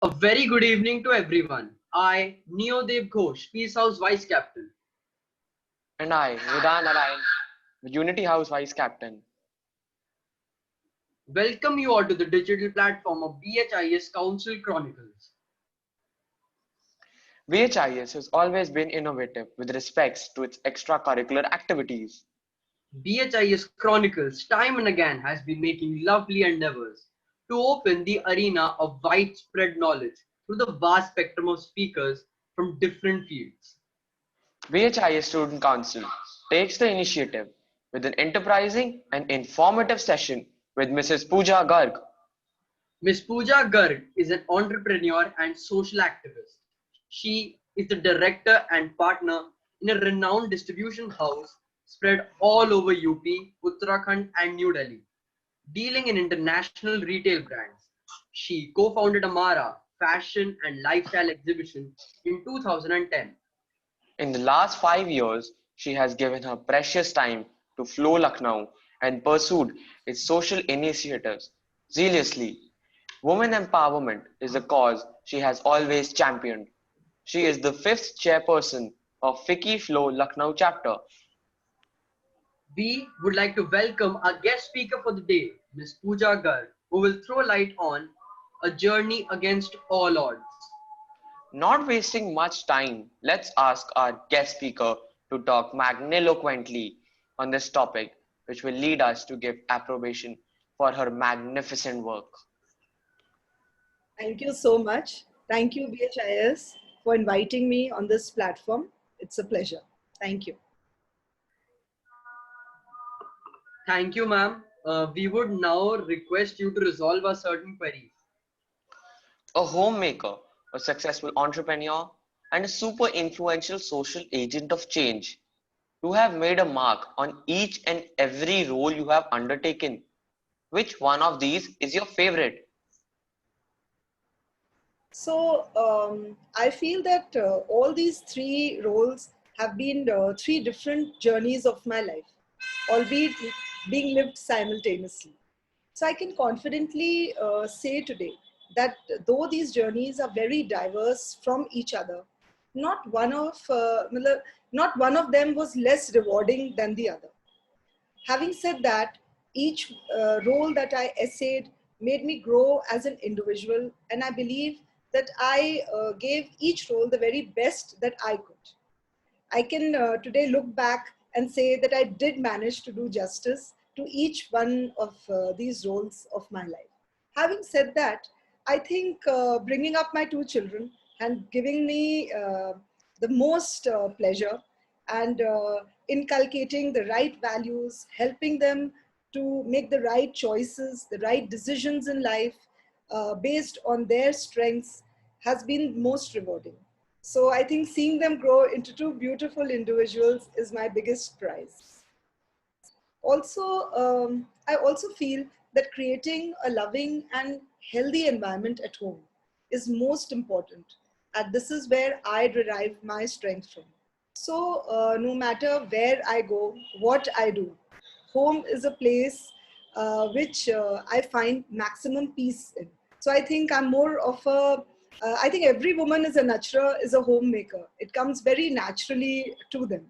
A very good evening to everyone. I, Neodev Ghosh, Peace House Vice Captain. And I, Vedant Narayan, the Unity House Vice Captain. Welcome you all to the digital platform of BHIS Council Chronicles. BHIS has always been innovative with respects to its extracurricular activities. BHIS Chronicles time and again has been making lovely endeavors to open the arena of widespread knowledge through the vast spectrum of speakers from different fields. BHIS Student Council takes the initiative with an enterprising and informative session with Mrs. Puja Garg. Ms. Puja Garg is an entrepreneur and social activist. She is the director and partner in a renowned distribution house spread all over UP, Uttarakhand, and New Delhi, dealing in international retail brands. She co-founded Amara, fashion and lifestyle exhibition in 2010. In the last 5 years, she has given her precious time to Flow Lucknow and pursued its social initiatives zealously. Women empowerment is a cause she has always championed. She is the fifth chairperson of FICCI Flow Lucknow chapter. We would like to welcome our guest speaker for the day, Ms. Puja Garg, who will throw light on a journey against all odds. Not wasting much time, let's ask our guest speaker to talk magniloquently on this topic, which will lead us to give approbation for her magnificent work. Thank you so much. Thank you, BHIS, for inviting me on this platform. It's a pleasure. Thank you. Thank you, ma'am. We would now request you to resolve a certain queries. A homemaker, a successful entrepreneur, and a super influential social agent of change. You have made a mark on each and every role you have undertaken. Which one of these is your favorite? So I feel that all these three roles have been three different journeys of my life, albeit being lived simultaneously. So I can confidently say today that though these journeys are very diverse from each other, not one of not one of them was less rewarding than the other. Having said that, each role that I essayed made me grow as an individual, and I believe that I gave each role the very best that I could. I can today look back and say that I did manage to do justice to each one of these roles of my life. Having said that, I think bringing up my two children and giving me the most pleasure and inculcating the right values, helping them to make the right choices, the right decisions in life based on their strengths has been most rewarding. So I think seeing them grow into two beautiful individuals is my biggest prize. Also, I also feel that creating a loving and healthy environment at home is most important. And this is where I derive my strength from. So no matter where I go, what I do, home is a place which I find maximum peace in. So I think I'm more of I think every woman is a natural, is a homemaker. It comes very naturally to them.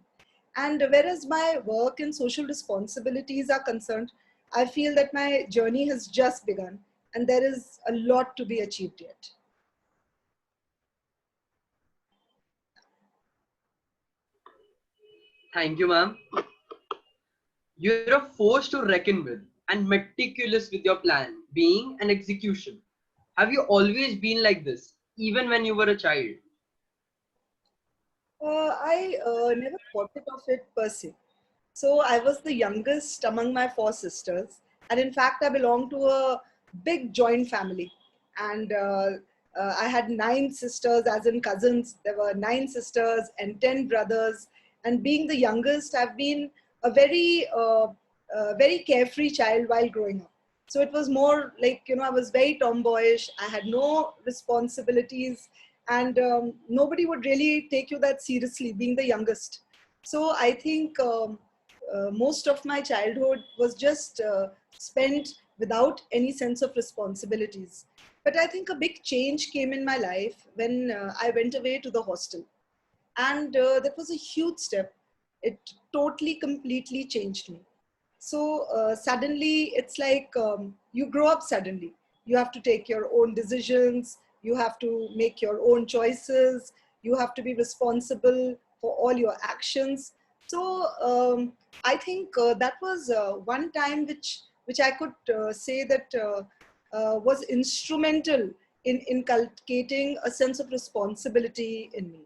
And whereas my work and social responsibilities are concerned, I feel that my journey has just begun and there is a lot to be achieved yet. Thank you, ma'am. You're a force to reckon with and meticulous with your plan, being and execution. Have you always been like this, even when you were a child? I never thought it of it per se. So I was the youngest among my four sisters. And in fact, I belong to a big joint family. And I had nine sisters, as in cousins. There were nine sisters and 10 brothers. And being the youngest, I've been a very carefree child while growing up. So it was more like, I was very tomboyish. I had no responsibilities and nobody would really take you that seriously being the youngest. So I think most of my childhood was just spent without any sense of responsibilities. But I think a big change came in my life when I went away to the hostel. And that was a huge step. It totally, completely changed me. So suddenly, it's like you grow up suddenly. You have to take your own decisions, you have to make your own choices, you have to be responsible for all your actions. So I think that was one time which I could say that was instrumental in inculcating a sense of responsibility in me.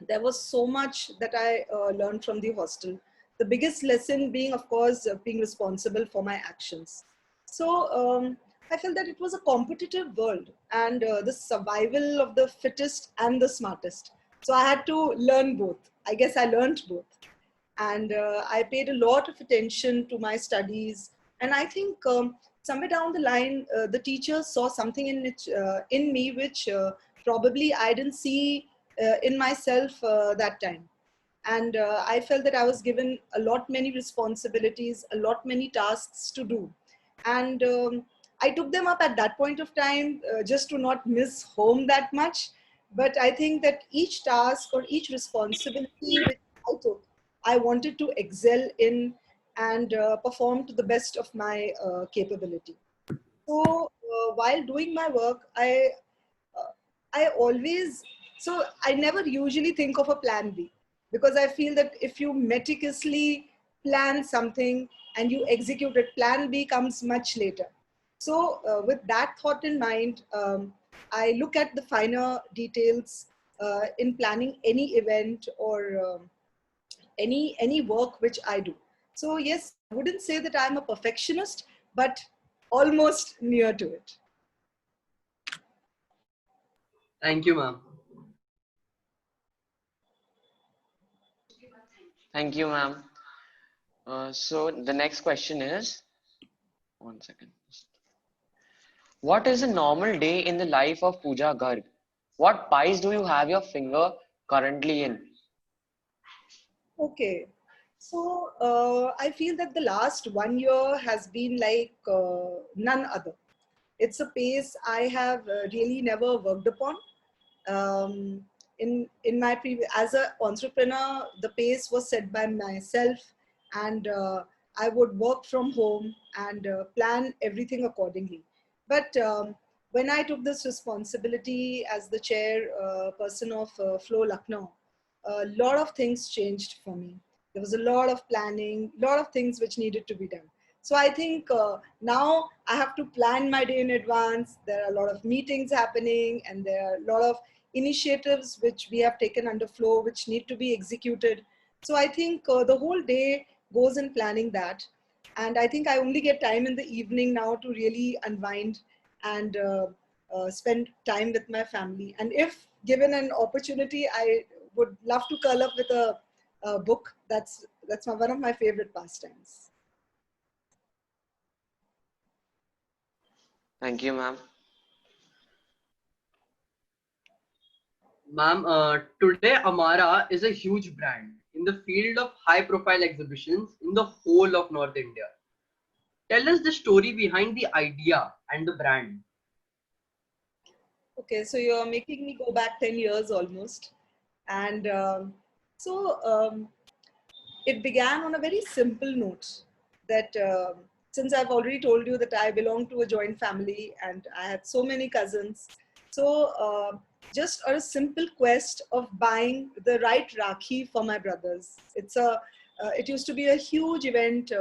There was so much that I learned from the hostel. The biggest lesson being, of course, being responsible for my actions. So I felt that it was a competitive world, and the survival of the fittest and the smartest. So I had to learn both. I guess I learned both. And I paid a lot of attention to my studies. And I think somewhere down the line, the teachers saw something in me which probably I didn't see in myself that time. And I felt that I was given a lot many responsibilities, a lot many tasks to do. And I took them up at that point of time just to not miss home that much. But I think that each task or each responsibility which I took, I wanted to excel in and perform to the best of my capability. So while doing my work, uh, I always, so I never usually think of a plan B, because I feel that if you meticulously plan something and you execute it, plan B comes much later. So with that thought in mind, I look at the finer details in planning any event or any work which I do. So yes, I wouldn't say that I'm a perfectionist, but almost near to it. Thank you, ma'am. Thank you, ma'am. So the next question is, one second. What is a normal day in the life of Puja Garg? What pies do you have your finger currently in? Okay. So I feel that the last 1 year has been like none other. It's a pace I have really never worked upon. Um, in my previous, as an entrepreneur, the pace was set by myself, and I would work from home and plan everything accordingly. But when I took this responsibility as the chair person of Flow Lucknow, a lot of things changed for me. There was a lot of planning, a lot of things which needed to be done. So I think now I have to plan my day in advance. There are a lot of meetings happening, and there are a lot of initiatives which we have taken under Flow which need to be executed. So I think the whole day goes in planning that. And I think I only get time in the evening now to really unwind and spend time with my family. And if given an opportunity, I would love to curl up with a book. That's one of my favorite pastimes. Thank you, ma'am. Ma'am, today Amara is a huge brand in the field of high profile exhibitions in the whole of North India. Tell us the story behind the idea and the brand. Okay, so you're making me go back 10 years almost. And so it began on a very simple note that since I've already told you that I belong to a joint family and I had so many cousins. So just a simple quest of buying the right Rakhi for my brothers. It used to be a huge event,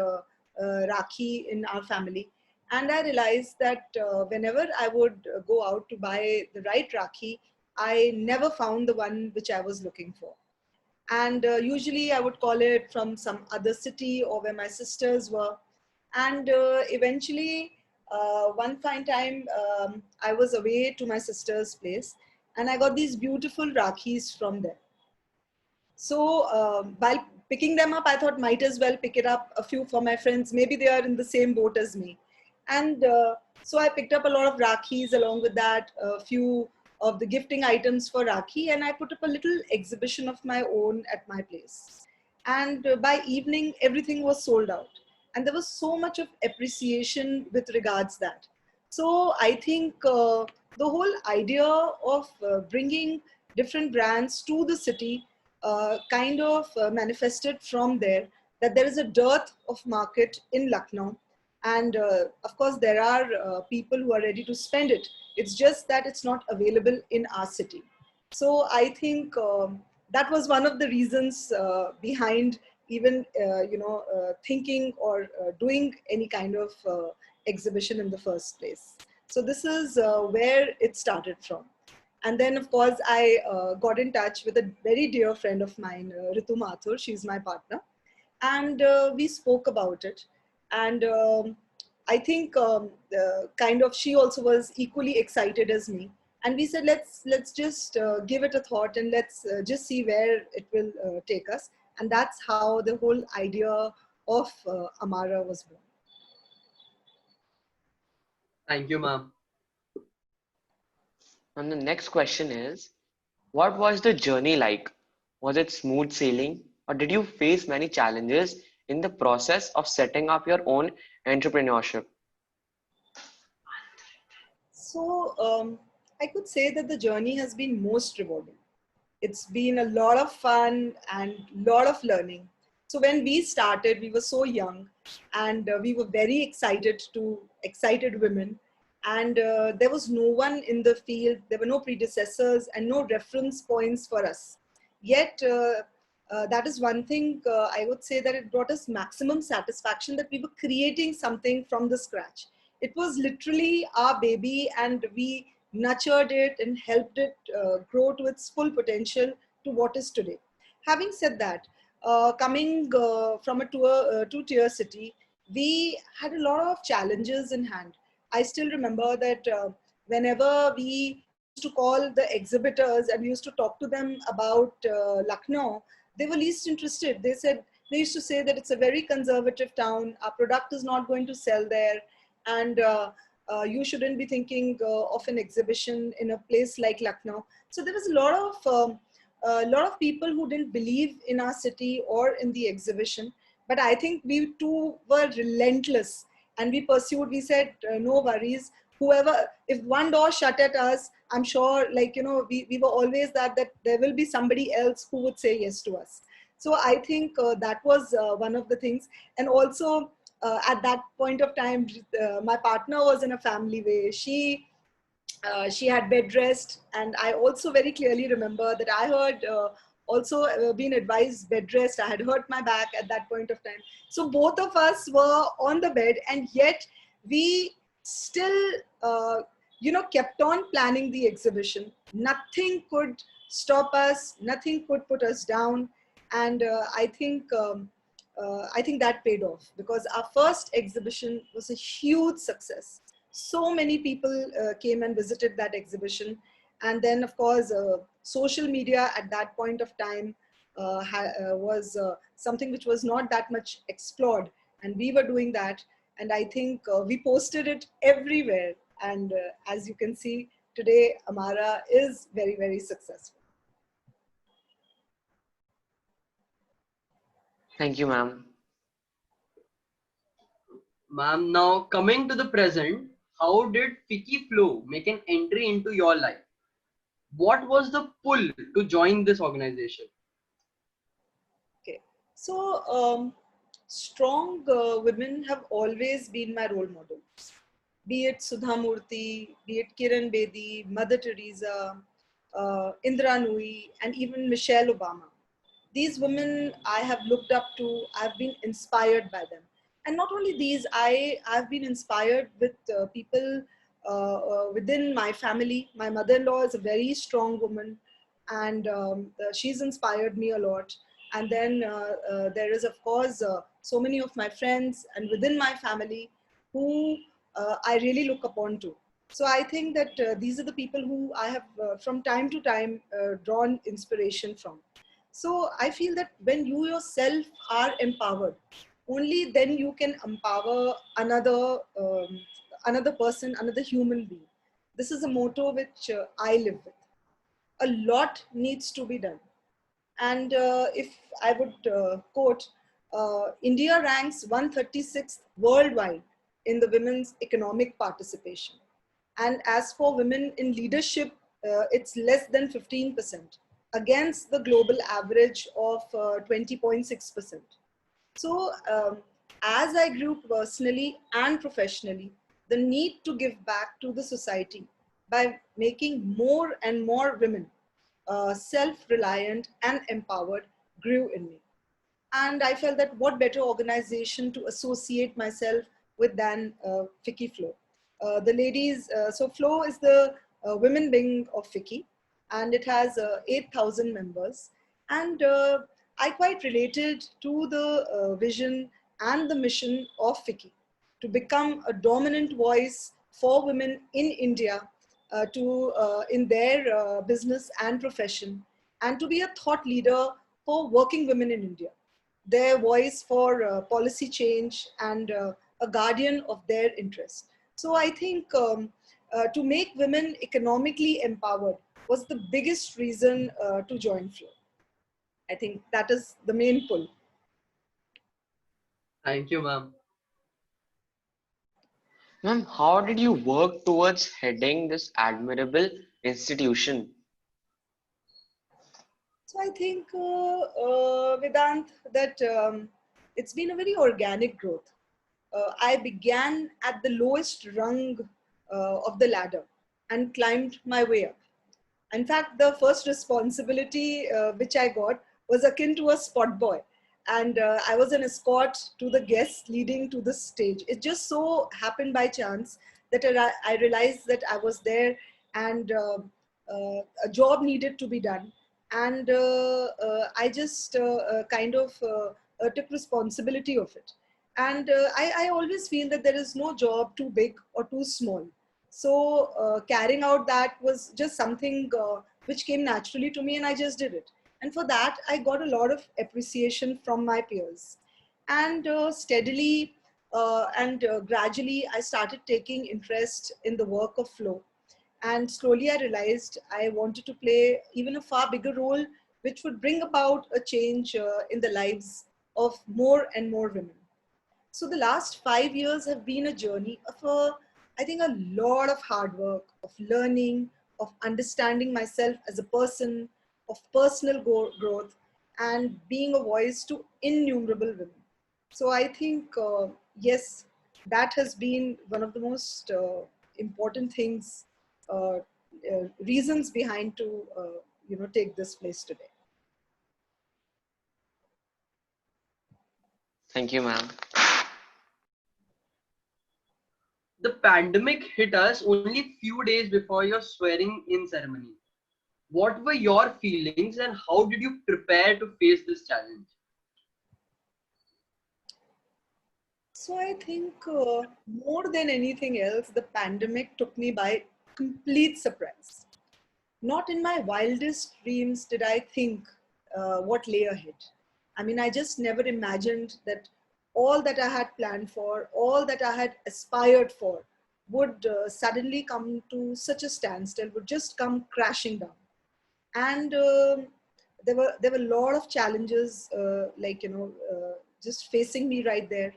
Rakhi in our family. And I realized that whenever I would go out to buy the right Rakhi, I never found the one which I was looking for. And usually I would call it from some other city or where my sisters were. And eventually, one fine time, I was away to my sister's place, and I got these beautiful Rakhis from there. So while picking them up, I thought might as well pick it up a few for my friends. Maybe they are in the same boat as me. And so I picked up a lot of Rakhis along with that, a few of the gifting items for Rakhi, and I put up a little exhibition of my own at my place. And by evening, everything was sold out. And there was so much of appreciation with regards that. So I think the whole idea of bringing different brands to the city kind of manifested from there, that there is a dearth of market in Lucknow. And of course, there are people who are ready to spend it. It's just that it's not available in our city. So I think that was one of the reasons behind even thinking or doing any kind of exhibition in the first place. So this is where it started from. And then, of course, I got in touch with a very dear friend of mine, Ritu Mathur. She's my partner. And we spoke about it. And I think kind of she also was equally excited as me. And we said, let's just give it a thought and let's just see where it will take us. And that's how the whole idea of Amara was born. Thank you, ma'am. And the next question is, what was the journey like? Was it smooth sailing, or did you face many challenges in the process of setting up your own entrepreneurship? So I could say that the journey has been most rewarding. It's been a lot of fun and lot of learning. So when we started, we were so young, and we were very excited women, and there was no one in the field. There were no predecessors and no reference points for us. Yet that is one thing I would say, that it brought us maximum satisfaction, that we were creating something from the scratch. It was literally our baby, and we nurtured it and helped it grow to its full potential to what is today. Having said that, coming from a two-tier city, we had a lot of challenges in hand. I still remember that whenever we used to call the exhibitors and we used to talk to them about Lucknow, they were least interested. They used to say that it's a very conservative town. Our product is not going to sell there, and you shouldn't be thinking of an exhibition in a place like Lucknow. So there was a lot of people who didn't believe in our city or in the exhibition. But I think we too were relentless, and we pursued. We said, no worries. Whoever, if one door shut at us, I'm sure, we were always that there will be somebody else who would say yes to us. So I think that was one of the things. And also, at that point of time, my partner was in a family way. She had bed rest, and I also very clearly remember that I heard also been advised bed rest. I had hurt my back at that point of time. So both of us were on the bed, and yet we still, kept on planning the exhibition. Nothing could stop us. Nothing could put us down. And I think that paid off, because our first exhibition was a huge success. So many people came and visited that exhibition. And then, of course, social media at that point of time was something which was not that much explored. And we were doing that. And I think we posted it everywhere. And as you can see, today, Amara is very, very successful. Thank you, ma'am. Ma'am, now coming to the present, how did FICCI Flow make an entry into your life? What was the pull to join this organization? Okay, so strong women have always been my role models. Be it Sudha Murthy, be it Kiran Bedi, Mother Teresa, Indira Nui, and even Michelle Obama. These women I have looked up to, I've been inspired by them. And not only these, I've been inspired with people within my family. My mother-in-law is a very strong woman, and she's inspired me a lot. And then there is, of course, so many of my friends and within my family who I really look upon to. So I think that these are the people who I have from time to time drawn inspiration from. So I feel that when you yourself are empowered, only then you can empower another person, another human being. This is a motto which I live with. A lot needs to be done. And if I would quote, India ranks 136th worldwide in the women's economic participation. And as for women in leadership, it's less than 15% against the global average of 20.6%. So, as I grew personally and professionally, the need to give back to the society by making more and more women self-reliant and empowered grew in me. And I felt that what better organization to associate myself with than FICCI Flow. The ladies, so Flow is the women wing of FICCI, and it has 8,000 members. And I quite related to the vision and the mission of FICCI to become a dominant voice for women in India in their business and profession, and to be a thought leader for working women in India, their voice for policy change, and a guardian of their interests. So I think to make women economically empowered was the biggest reason to join Flow. I think that is the main pull. Thank you, ma'am. Ma'am, how did you work towards heading this admirable institution? So I think, Vedant, that it's been a very organic growth. I began at the lowest rung of the ladder and climbed my way up. In fact, the first responsibility which I got was akin to a spot boy. And I was an escort to the guests leading to the stage. It just so happened by chance that I realized that I was there, and a job needed to be done. And I just kind of took responsibility of it. And I always feel that there is no job too big or too small. So carrying out that was just something which came naturally to me, and I just did it. And for that, I got a lot of appreciation from my peers. And steadily and gradually, I started taking interest in the work of Flow. And slowly I realized I wanted to play even a far bigger role, which would bring about a change in the lives of more and more women. So the last 5 years have been a journey of I think a lot of hard work, of learning, of understanding myself as a person, of personal growth, and being a voice to innumerable women. So I think, yes, that has been one of the most important things, reasons behind to, take this place today. Thank you, ma'am. The pandemic hit us only few days before your swearing in ceremony. What were your feelings and how did you prepare to face this challenge? So I think more than anything else, the pandemic took me by complete surprise. Not in my wildest dreams did I think what lay ahead. I mean, I just never imagined that all that I had planned for, all that I had aspired for, would suddenly come to such a standstill, would just come crashing down. And there were a lot of challenges, just facing me right there.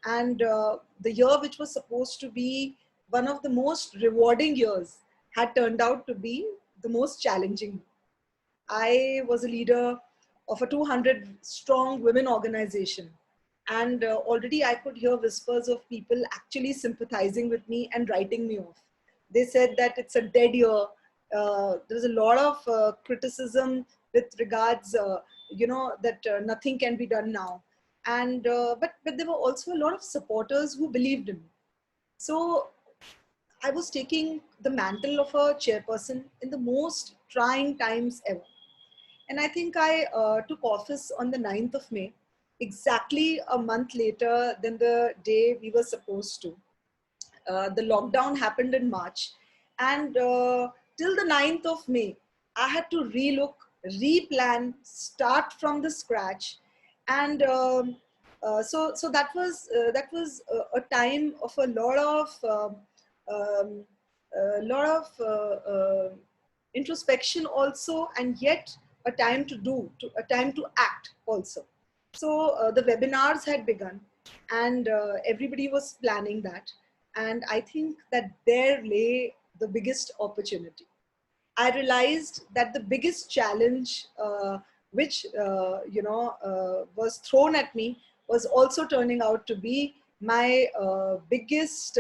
And the year which was supposed to be one of the most rewarding years had turned out to be the most challenging. I was a leader of a 200 strong women organization. And already I could hear whispers of people actually sympathizing with me and writing me off. They said that it's a dead year. There's a lot of criticism with regards, that nothing can be done now. And but there were also a lot of supporters who believed in me. So I was taking the mantle of a chairperson in the most trying times ever. And I think I took office on the 9th of May, exactly a month later than the day we were supposed to. The lockdown happened in March. And till the 9th of May, I had to relook, replan, start from the scratch. And so that was a time of um, a lot of introspection also, and yet a time to act also. So the webinars had begun, and everybody was planning that. And I think that there lay the biggest opportunity. I realized that the biggest challenge which was thrown at me was also turning out to be my biggest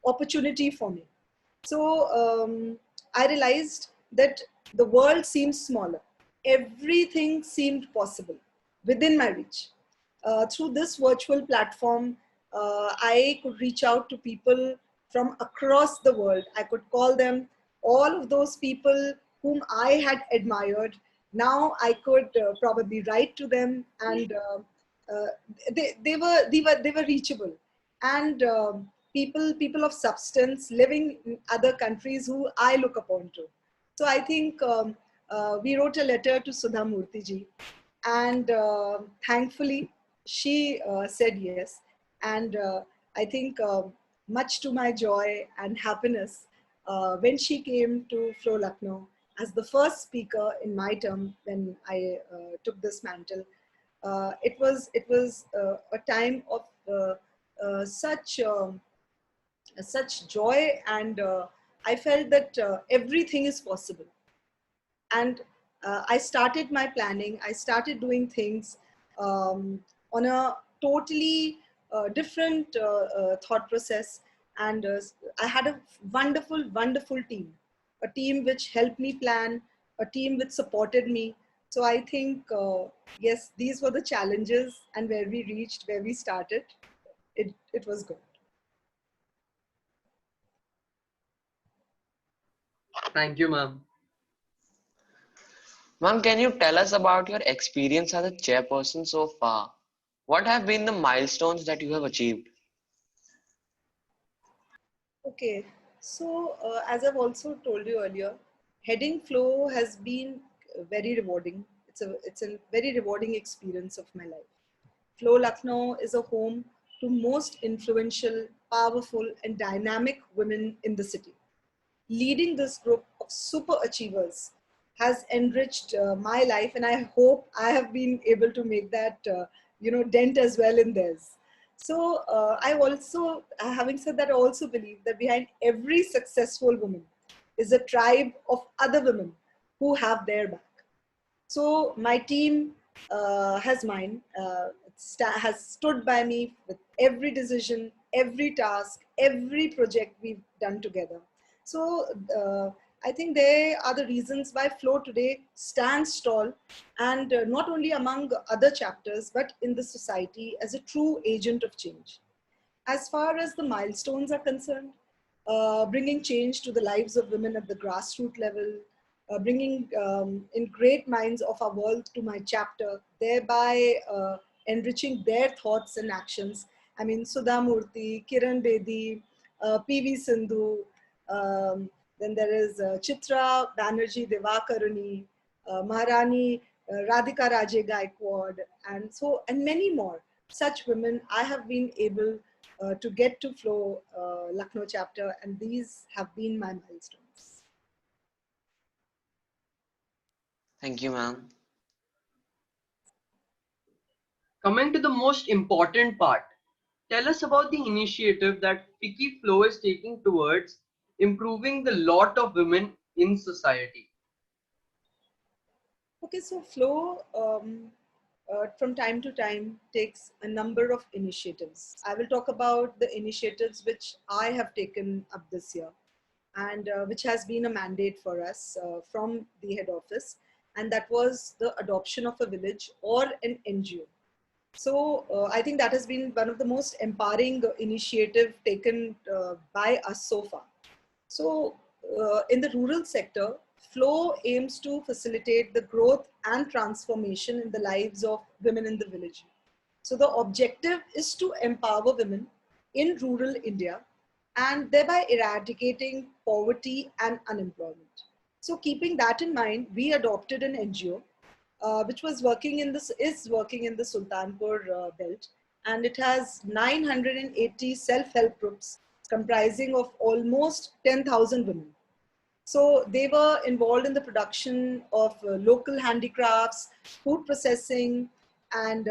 opportunity for me. So I realized that the world seemed smaller. Everything seemed possible within my reach. Through this virtual platform, I could reach out to people from across the world. I could call them, all of those people whom I had admired. Now I could probably write to them, and uh, they were reachable. And people of substance living in other countries who I look upon to. So I think we wrote a letter to Sudha Murthy ji, and thankfully she said yes. And I think much to my joy and happiness, when she came to Flow Lucknow as the first speaker in my term when I took this mantle, it was a time of such joy, and I felt that everything is possible. And I started my planning. I started doing things on a totally different thought process. And I had a wonderful team, a team which helped me plan, a team which supported me. So I think, yes, these were the challenges, and where we reached, where we started, it was good. Thank you, ma'am. Ma'am, can you tell us about your experience as a chairperson so far? What have been the milestones that you have achieved? Okay, so as I've also told you earlier, heading Flow has been very rewarding. It's a very rewarding experience of my life. Flow Lucknow is a home to most influential, powerful, and dynamic women in the city. Leading this group of super achievers has enriched my life, and I hope I have been able to make that dent as well in theirs. So I also, having said that, I also believe that behind every successful woman is a tribe of other women who have their back. So my team has stood by me with every decision, every task, every project we've done together. So I think they are the reasons why Flow today stands tall, and not only among other chapters, but in the society as a true agent of change. As far as the milestones are concerned, bringing change to the lives of women at the grassroots level, bringing in great minds of our world to my chapter, thereby enriching their thoughts and actions. I mean, Sudha Murthy, Kiran Bedi, PV Sindhu, um, then there is Chitra Banerjee Devakaruni, Maharani Radhika Raje Gaikwad, and many more. Such women I have been able to get to Flow Lucknow chapter, and these have been my milestones. Thank you, ma'am. Coming to the most important part, tell us about the initiative that FICCI Flow is taking towards improving the lot of women in society. Okay, so Flow from time to time takes a number of initiatives. I will talk about the initiatives which I have taken up this year, and which has been a mandate for us from the head office, and that was the adoption of a village or an NGO. So I think that has been one of the most empowering initiative taken by us so far. So in the rural sector, Flow aims to facilitate the growth and transformation in the lives of women in the village. So the objective is to empower women in rural India and thereby eradicating poverty and unemployment. So keeping that in mind, we adopted an NGO which was working in this is working in the Sultanpur belt, and it has 980 self-help groups comprising of almost 10,000 women. So they were involved in the production of local handicrafts, food processing, and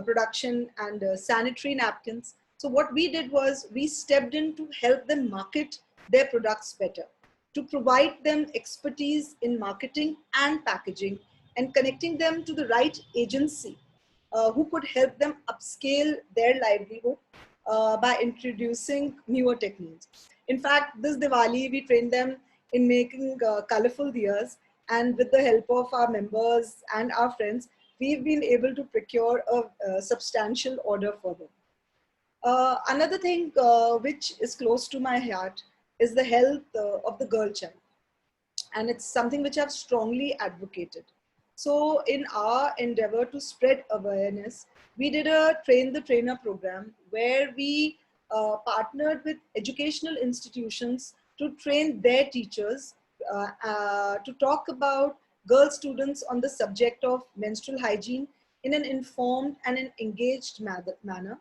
production and sanitary napkins. So what we did was we stepped in to help them market their products better, to provide them expertise in marketing and packaging, and connecting them to the right agency who could help them upscale their livelihood by introducing newer techniques. In fact, this Diwali, we trained them in making colorful diyas, and with the help of our members and our friends, we've been able to procure a substantial order for them. Another thing which is close to my heart is the health of the girl child, and it's something which I've strongly advocated. So, in our endeavor to spread awareness, we did a train the trainer program where we partnered with educational institutions to train their teachers to talk about girl students on the subject of menstrual hygiene in an informed and an engaged manner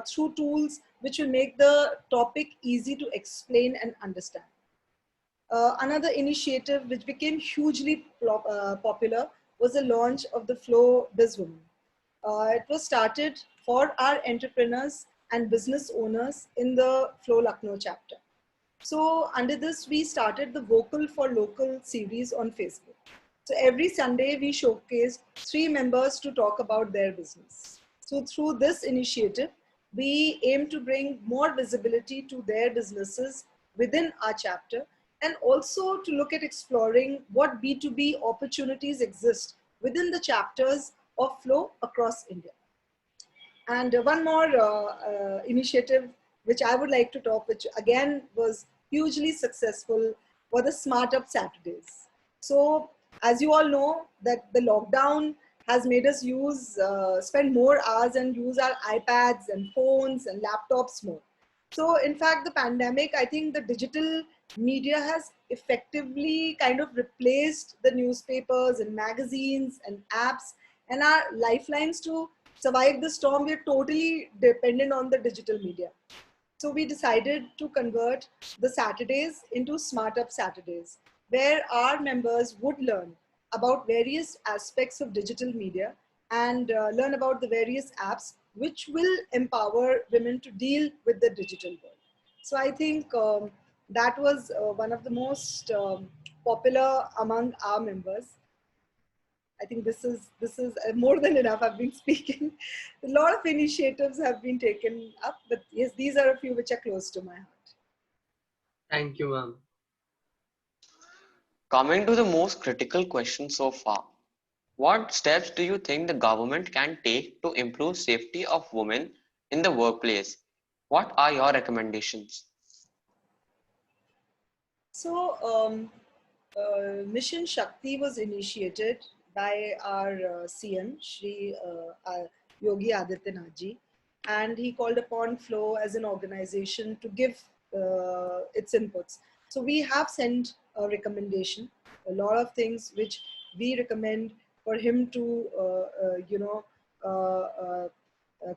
through tools which will make the topic easy to explain and understand. Another initiative which became hugely popular was the launch of the Flow Bizwoman. It was started for our entrepreneurs and business owners in the Flow Lucknow chapter. So under this, we started the Vocal for Local series on Facebook. So every Sunday, we showcased 3 members to talk about their business. So through this initiative, we aim to bring more visibility to their businesses within our chapter, and also to look at exploring what B2B opportunities exist within the chapters of Flow across India. And one more initiative which I would like to talk, which again was hugely successful, were the Smart Up Saturdays. So as you all know that the lockdown has made us spend more hours and use our iPads and phones and laptops more. So in fact, the pandemic, I think the digital media has effectively kind of replaced the newspapers and magazines and apps, and our lifelines to survive the storm. We're totally dependent on the digital media. So we decided to convert the Saturdays into Smart Up Saturdays, where our members would learn about various aspects of digital media and learn about the various apps which will empower women to deal with the digital world. So I think that was one of the most popular among our members. I think this is more than enough. I've been speaking. A lot of initiatives have been taken up, but yes, these are a few which are close to my heart. Thank you, ma'am. Coming to the most critical question so far, what steps do you think the government can take to improve safety of women in the workplace? What are your recommendations? So, Mission Shakti was initiated by our CM, Shri Yogi Adityanath ji, and he called upon Flow as an organization to give its inputs. So we have sent a recommendation, a lot of things which we recommend for him to,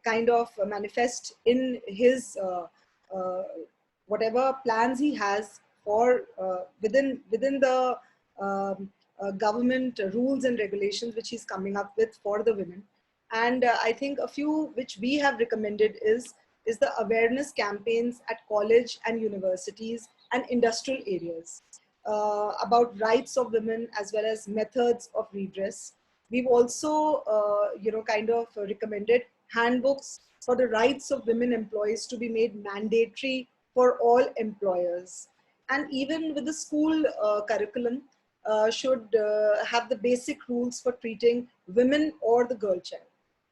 kind of manifest in his whatever plans he has for within the government rules and regulations which he's coming up with for the women. And I think a few which we have recommended is the awareness campaigns at college and universities and industrial areas about rights of women as well as methods of redress. We've also, kind of recommended handbooks for the rights of women employees to be made mandatory for all employers. And even with the school curriculum, should have the basic rules for treating women or the girl child.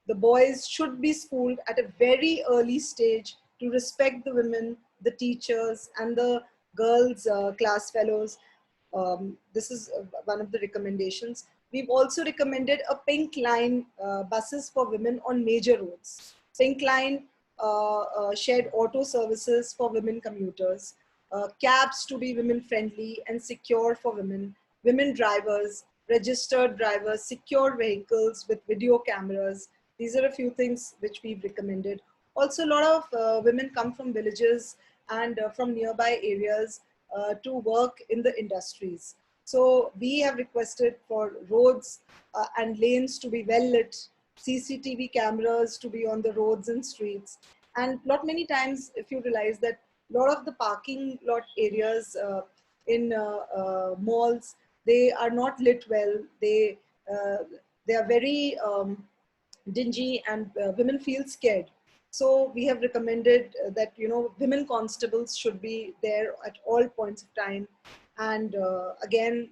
The boys should be schooled at a very early stage to respect the women, the teachers, and the girls' class fellows. This is one of the recommendations. We've also recommended a pink line buses for women on major roads. Pink line shared auto services for women commuters, cabs to be women friendly and secure for women, women drivers, registered drivers, secure vehicles with video cameras. These are a few things which we've recommended. Also, a lot of women come from villages and from nearby areas to work in the industries. So we have requested for roads and lanes to be well lit, CCTV cameras to be on the roads and streets. And lot many times, if you realize that a lot of the parking lot areas in malls, they are not lit well. They are very dingy, and women feel scared. So we have recommended that women constables should be there at all points of time, and again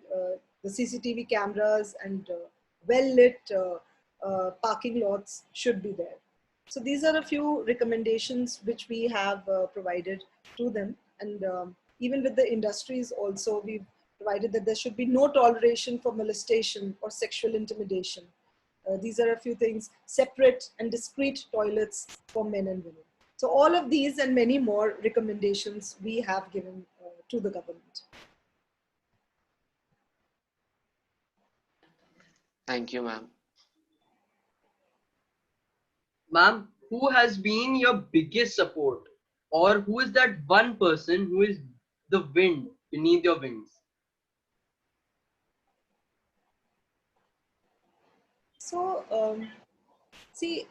the CCTV cameras and well lit parking lots should be there. So these are a few recommendations which we have provided to them, and even with the industries also we've provided that there should be no toleration for molestation or sexual intimidation. These are a few things: separate and discrete toilets for men and women. So all of these and many more recommendations we have given to the government. Thank you, ma'am. Ma'am, who has been your biggest support, or who is that one person who is the wind beneath your wings? So, see,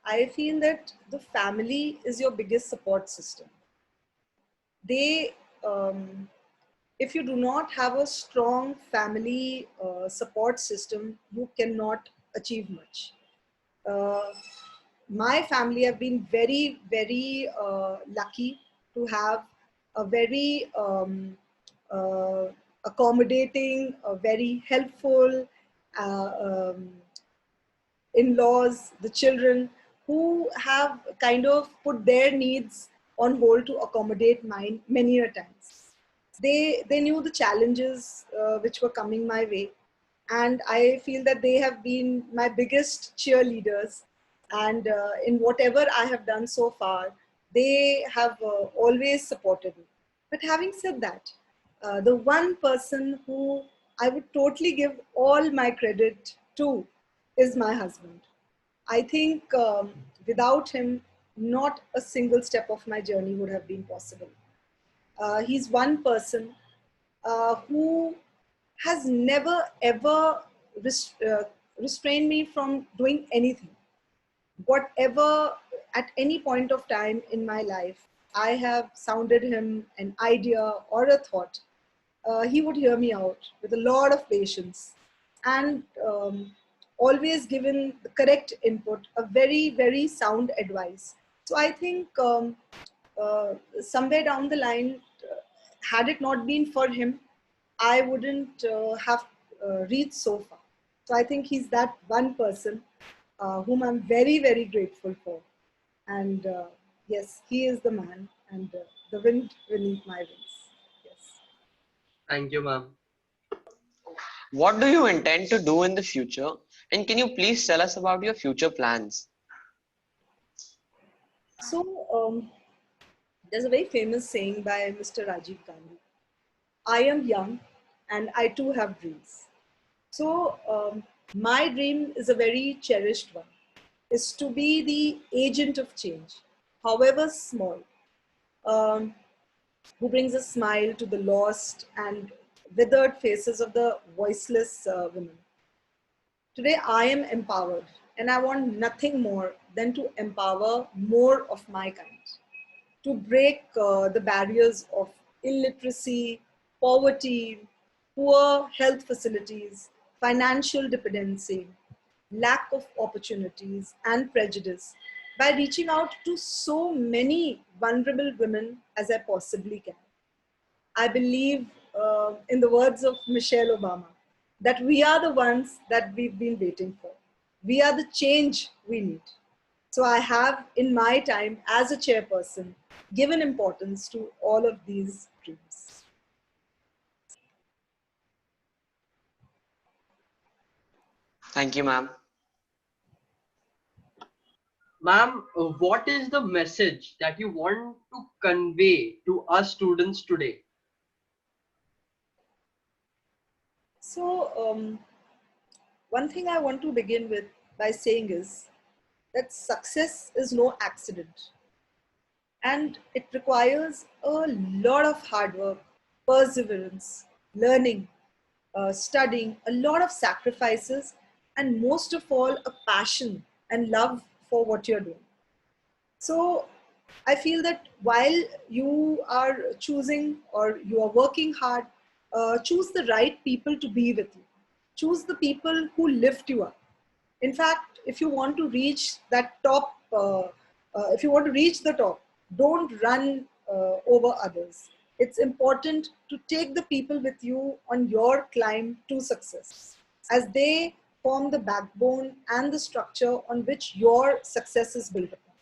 I feel that the family is your biggest support system. They, if you do not have a strong family support system, you cannot achieve much. Uh, my family have been very, very lucky to have a very accommodating, very helpful uh, um, in-laws, the children, who have kind of put their needs on hold to accommodate mine many a times. They knew the challenges which were coming my way, and I feel that they have been my biggest cheerleaders. And in whatever I have done so far, they have always supported me. But having said that, the one person who I would totally give all my credit to is my husband. I think without him, not a single step of my journey would have been possible. He's one person who has never ever restrained me from doing anything. Whatever, at any point of time in my life, I have sounded him an idea or a thought, he would hear me out with a lot of patience, and always given the correct input, a very, very sound advice. So I think somewhere down the line, had it not been for him, I wouldn't have reached so far. So I think he's that one person whom I'm very, very grateful for. And yes, he is the man and the wind beneath my wings. Yes. Thank you, ma'am. What do you intend to do in the future? And can you please tell us about your future plans? So there's a very famous saying by Mr. Rajiv Gandhi: I am young and I too have dreams. So my dream is a very cherished one, is to be the agent of change, however small, um, who brings a smile to the lost and withered faces of the voiceless women. Today I am empowered, and I want nothing more than to empower more of my kind, to break the barriers of illiteracy, poverty, poor health facilities, financial dependency, lack of opportunities, and prejudice by reaching out to so many vulnerable women as I possibly can. I believe, in the words of Michelle Obama, that we are the ones that we've been waiting for. We are the change we need. So I have, in my time as a chairperson, given importance to all of these dreams. Thank you, ma'am. Ma'am, what is the message that you want to convey to us students today? So one thing I want to begin with by saying is that success is no accident, and it requires a lot of hard work, perseverance, learning, studying, a lot of sacrifices, and most of all, a passion and love for what you're doing. So I feel that while you are choosing or you are working hard, choose the right people to be with you. Choose the people who lift you up. In fact, if you want to reach that top, if you want to reach the top, don't run over others. It's important to take the people with you on your climb to success, as they form the backbone and the structure on which your success is built upon.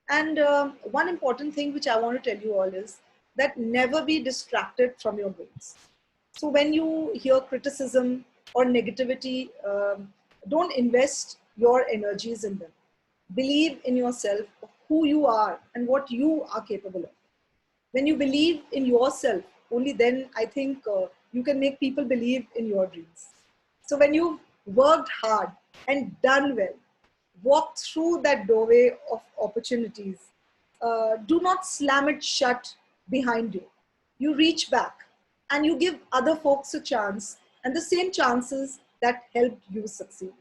And one important thing which I want to tell you all is that never be distracted from your goals. So when you hear criticism or negativity, don't invest your energies in them. Believe in yourself, who you are and what you are capable of. When you believe in yourself, only then I think you can make people believe in your dreams. So when you've worked hard and done well, walk through that doorway of opportunities. Do not slam it shut behind you. You reach back and you give other folks a chance and the same chances that helped you succeed.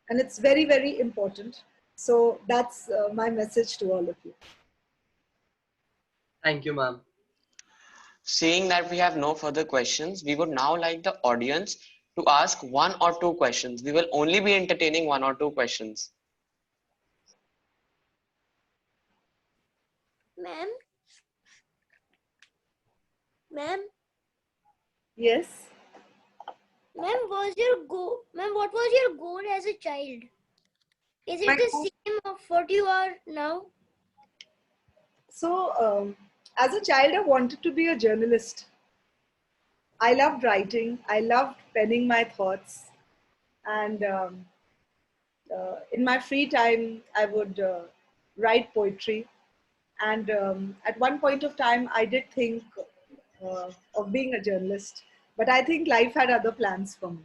And it's very, very important. So that's my message to all of you. Thank you, ma'am. Seeing that we have no further questions, we would now like the audience to ask 1 or 2 questions. We will only be entertaining 1 or 2 questions. Ma'am, ma'am, Yes. ma'am, was your goal? Ma'am, what was your goal as a child? Is it My the goal- same of what you are now? So, as a child, I wanted to be a journalist. I loved writing. I loved penning my thoughts. And in my free time, I would write poetry. And at one point of time, I did think of being a journalist. But I think life had other plans for me.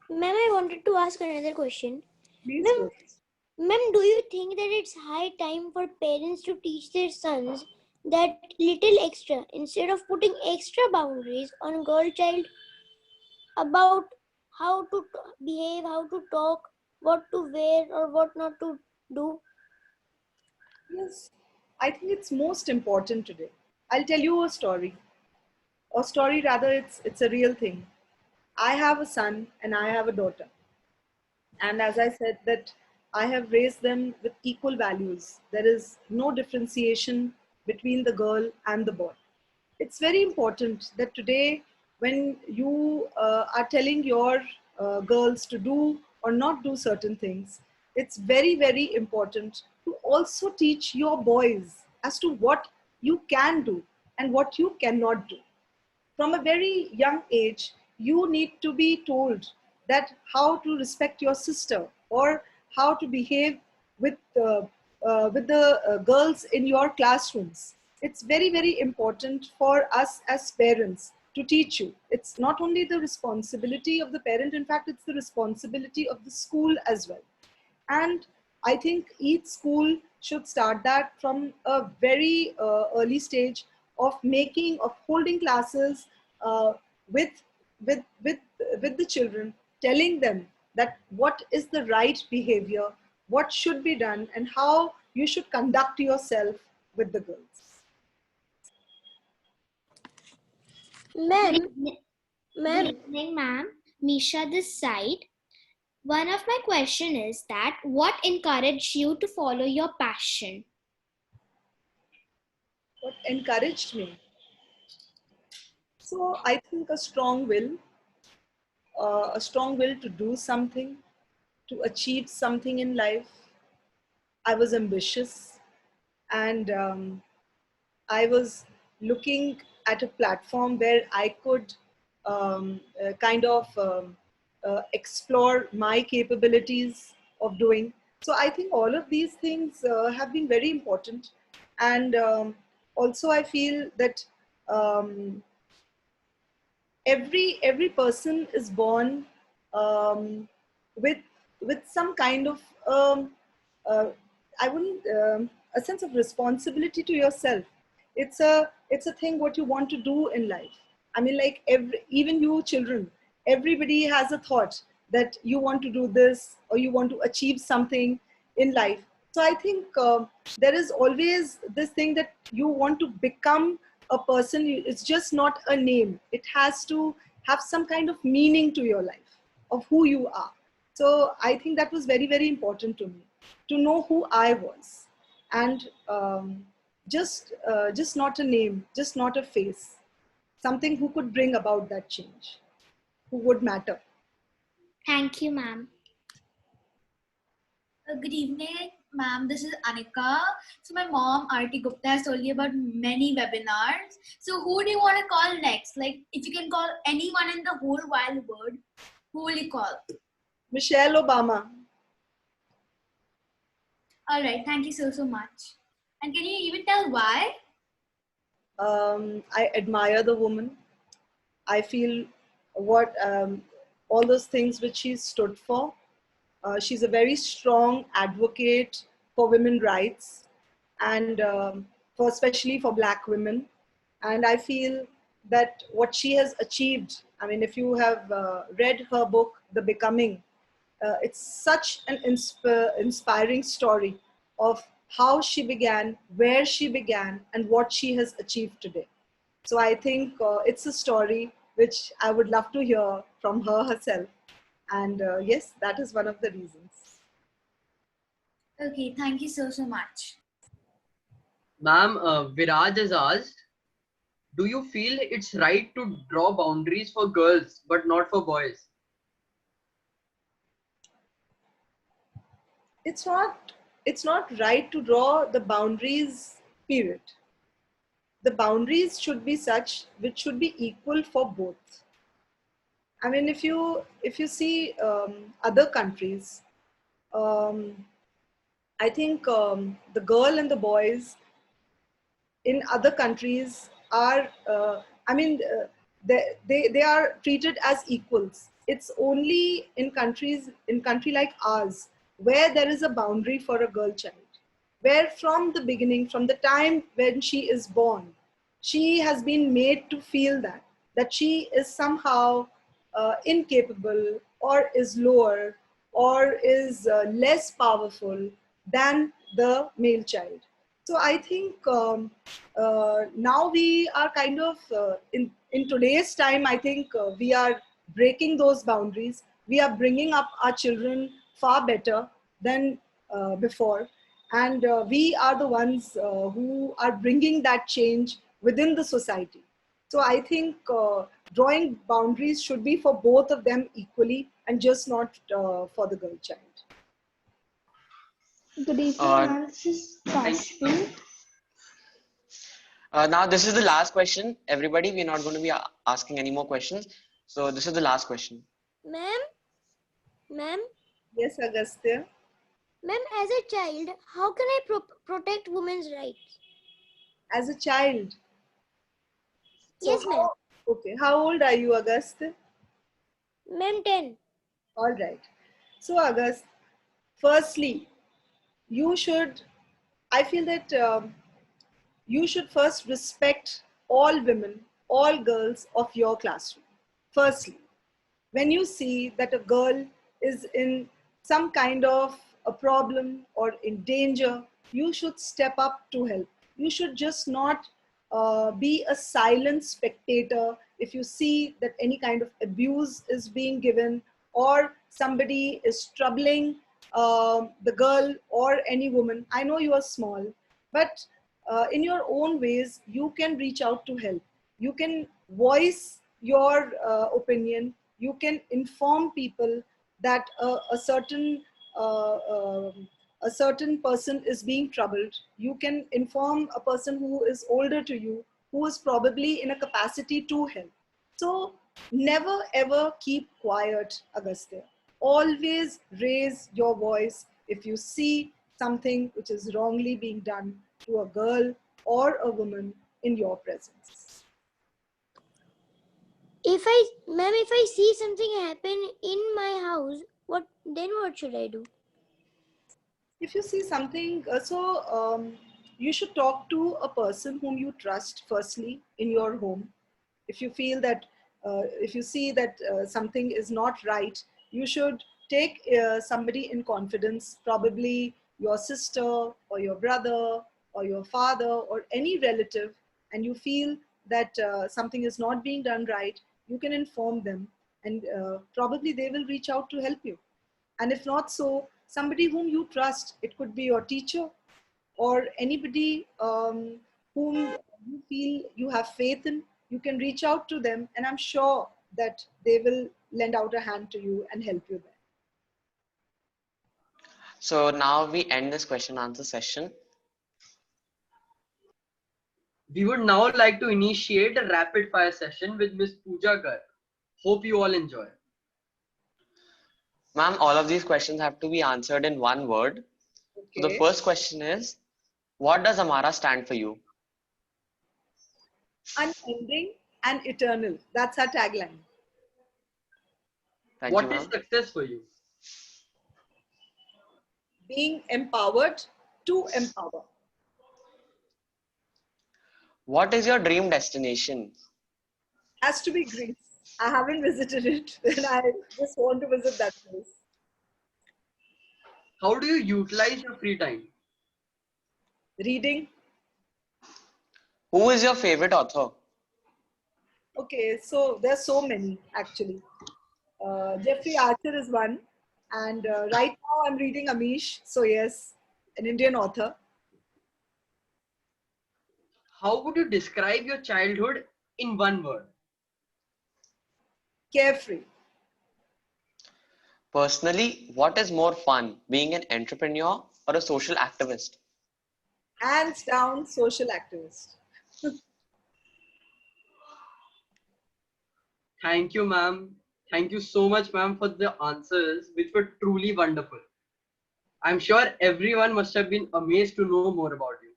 Ma'am, I wanted to ask another question. Please Ma'am, go. ma'am, do you think that it's high time for parents to teach their sons that little extra instead of putting extra boundaries on girl child about how to behave, how to talk, what to wear or what not to do? Yes, I think it's most important today. I'll tell you a story. A story, rather, it's a real thing. I have a son and I have a daughter. And as I said, that I have raised them with equal values. There is no differentiation between the girl and the boy. It's very important that today, when you are telling your girls to do or not do certain things, it's very, very important to also teach your boys as to what you can do and what you cannot do. From a very young age, you need to be told that how to respect your sister or how to behave with the girls in your classrooms. It's very, very important for us as parents to teach you. It's not only the responsibility of the parent, in fact, it's the responsibility of the school as well. And I think each school should start that from a very early stage of making, of holding classes uh, with, with, with, with the children, telling them that what is the right behavior, what should be done, and how you should conduct yourself with the girls. Ma'am, Good ma'am, evening, ma'am. Misha this side. One of my question is that what encouraged you to follow your passion? What encouraged me? So I think a strong will to do something, to achieve something in life. I was ambitious and I was looking at a platform where I could kind of explore my capabilities of doing. So I think all of these things have been very important. And also I feel that um, every person is born um, with some kind of uh, I wouldn't a sense of responsibility to yourself. It's a thing what you want to do in life. I mean, like even you children, everybody has a thought that you want to do this or you want to achieve something in life. So I think there is always this thing that you want to become a person. It's just not a name. It has to have some kind of meaning to your life of who you are. So I think that was very, very important to me, to know who I was, and just not a name, just not a face, something who could bring about that change, who would matter. Thank you, ma'am. Good evening, ma'am. This is Anika. So my mom, Arti Gupta, has told you about many webinars. So who do you want to call next? Like, if you can call anyone in the whole wide world, who will you call? Michelle Obama. All right. Thank you so much. And can you even tell why? I admire the woman. I feel what all those things which she stood for. She's a very strong advocate for women's rights, and for especially for Black women. And I feel that what she has achieved, I mean, if you have read her book, The Becoming, it's such an inspiring story of how she began, where she began, and what she has achieved today. So I think it's a story which I would love to hear from her herself. And yes, that is one of the reasons. Okay. Thank you so much. Ma'am, Viraj has asked, do you feel it's right to draw boundaries for girls but not for boys? It's not right to draw the boundaries, period. The boundaries should be such which should be equal for both. I mean, if you see other countries, um, I think the girl and the boys in other countries are, they are treated as equals. It's only in country like ours where there is a boundary for a girl child, where from the beginning, from the time when she is born, she has been made to feel that she is somehow incapable, or is lower, or is less powerful than the male child. So I think now we are kind of in today's time. I think we are breaking those boundaries. We are bringing up our children far better than before, and we are the ones who are bringing that change within the society. So I think drawing boundaries should be for both of them equally, and just not for the girl child. Good evening, ma'am. This is Kashfi. Now, this is the last question. Everybody, we're not going to be asking any more questions. So, this is the last question. Ma'am, Yes, Agastya. ma'am, as a child, how can I protect women's rights? As a child. So Yes, ma'am. Okay, how old are you, Agast? Ma'am, 10. All right. So, Agast, firstly, I feel that you should first respect all women, all girls of your classroom. Firstly, when you see that a girl is in some kind of a problem or in danger, you should step up to help. You should just not be a silent spectator if you see that any kind of abuse is being given, or somebody is troubling the girl or any woman. I know you are small, but in your own ways, you can reach out to help. You can voice your opinion. You can inform people that uh, um, a certain person is being troubled. You can inform a person who is older to you, who is probably in a capacity to help. So never ever keep quiet, Agastya. Always raise your voice if you see something which is wrongly being done to a girl or a woman in your presence. If I see something happen in my house, what should I do? If you see something, you should talk to a person whom you trust firstly in your home. If you feel that, if you see that something is not right, you should take somebody in confidence, probably your sister or your brother or your father or any relative, and you feel that something is not being done right, you can inform them, and probably they will reach out to help you. And if not so, somebody whom you trust, it could be your teacher or anybody whom you feel you have faith in, you can reach out to them, and I'm sure that they will lend out a hand to you and help you there. So now we end this question answer session. We would now like to initiate a rapid fire session with Miss Puja Garg. Hope you all enjoy. Ma'am, all of these questions have to be answered in one word. So the Okay. first question is, what does Amara stand for you? Unending and eternal. That's our tagline. Thank you, What is ma'am. success for you? Being empowered to empower. What is your dream destination? Has to be Greece. I haven't visited it, and I just want to visit that place. How do you utilize your free time? Reading. Who is your favorite author? Okay, so there's so many actually. Jeffrey Archer is one, and right now I'm reading Amish. So yes, an Indian author. How would you describe your childhood in one word? Carefree. Personally, what is more fun, being an entrepreneur or a social activist? Hands down, social activist. Thank you, ma'am. Thank you so much, ma'am, for the answers, which were truly wonderful. I'm sure everyone must have been amazed to know more about you.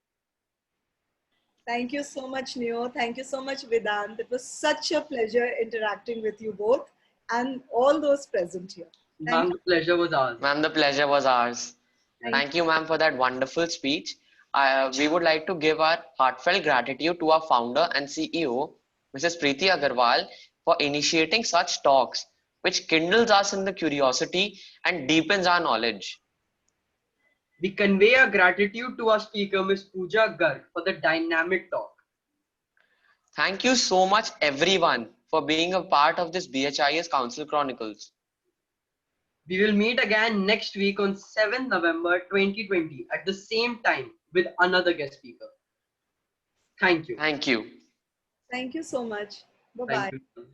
Thank you so much, Neo. Thank you so much, Vedant. It was such a pleasure interacting with you both and all those present here. Thank Ma'am, you. the pleasure was ours. Ma'am, the pleasure was ours. Thank Thank you, ma'am, for that wonderful speech. We would like to give our heartfelt gratitude to our founder and CEO, Mrs. Preeti Agarwal, for initiating such talks, which kindles us in the curiosity and deepens our knowledge. We convey our gratitude to our speaker, Ms. Puja Garg, for the dynamic talk. Thank you so much, everyone, for being a part of this BHIS Council Chronicles. We will meet again next week on 7th November 2020 at the same time with another guest speaker. Thank you. Thank you. Thank you so much. Bye-bye. Thank you.